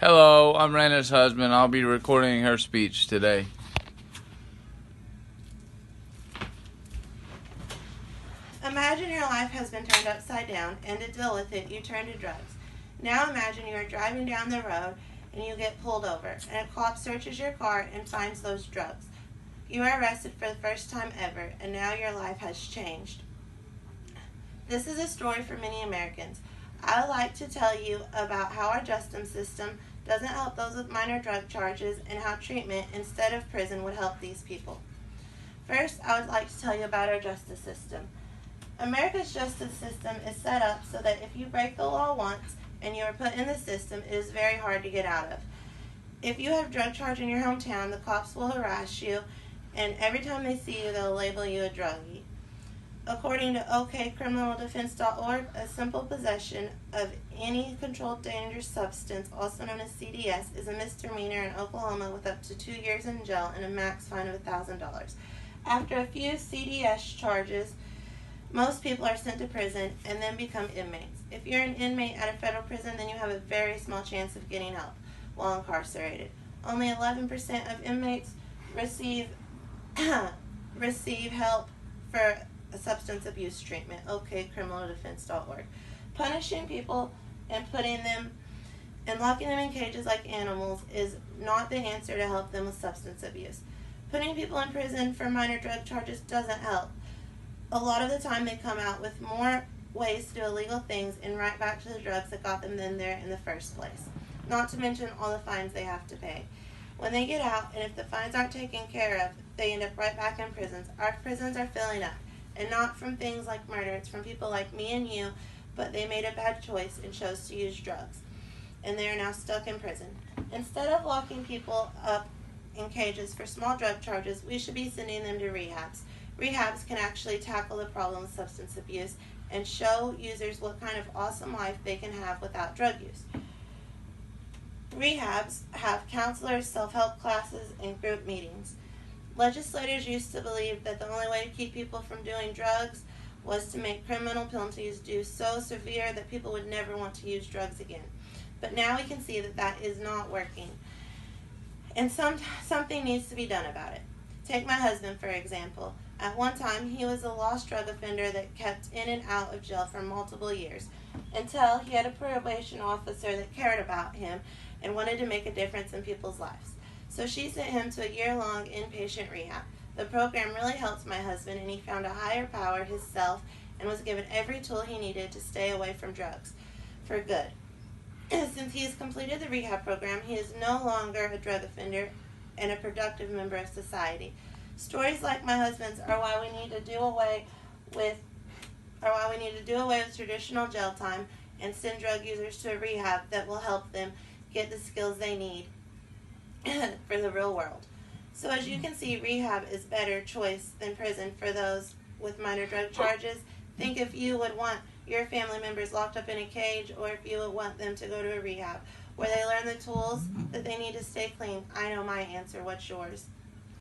Hello, I'm Raina's husband. I'll be recording her speech today. Imagine your life has been turned upside down, and to deal with it, you turn to drugs. Now imagine you are driving down the road and you get pulled over, and a cop searches your car and finds those drugs. You are arrested for the first time ever, and now your life has changed. This is a story for many Americans. I would like to tell you about how our justice system doesn't help those with minor drug charges and how treatment instead of prison would help these people. First, I would like to tell you about our justice system. America's justice system is set up so that if you break the law once and you are put in the system, it is very hard to get out of. If you have a drug charge in your hometown, the cops will harass you, and every time they see you, they'll label you a druggie. According to okcriminaldefense.org, a simple possession of any controlled dangerous substance, also known as CDS, is a misdemeanor in Oklahoma with up to 2 years in jail and a max fine of $1,000. After a few CDS charges, most people are sent to prison and then become inmates. If you're an inmate at a federal prison, then you have a very small chance of getting help while incarcerated. Only 11% of inmates receive help for a substance abuse treatment. okcriminaldefense.org. Punishing people and putting them and locking them in cages like animals is not the answer to help them with substance abuse. Putting people in prison for minor drug charges doesn't help. A lot of the time they come out with more ways to do illegal things and right back to the drugs that got them in there in the first place. Not to mention all the fines they have to pay. When they get out, and if the fines aren't taken care of, they end up right back in prisons. Our prisons are filling up. And not from things like murder, it's from people like me and you, but they made a bad choice and chose to use drugs. And they are now stuck in prison. Instead of locking people up in cages for small drug charges, we should be sending them to rehabs. Rehabs can actually tackle the problem of substance abuse and show users what kind of awesome life they can have without drug use. Rehabs have counselors, self-help classes, and group meetings. Legislators used to believe that the only way to keep people from doing drugs was to make criminal penalties so severe that people would never want to use drugs again. But now we can see that that is not working. And something needs to be done about it. Take my husband, for example. At one time, he was a lost drug offender that kept in and out of jail for multiple years, until he had a probation officer that cared about him and wanted to make a difference in people's lives. So she sent him to a year-long inpatient rehab. The program really helped my husband, and he found a higher power, himself, and was given every tool he needed to stay away from drugs for good. Since he has completed the rehab program, he is no longer a drug offender and a productive member of society. Stories like my husband's are why we need to do away with traditional jail time and send drug users to a rehab that will help them get the skills they need for the real world. So as you can see, rehab is a better choice than prison for those with minor drug charges. Think if you would want your family members locked up in a cage, or if you would want them to go to a rehab where they learn the tools that they need to stay clean. I know my answer. What's yours?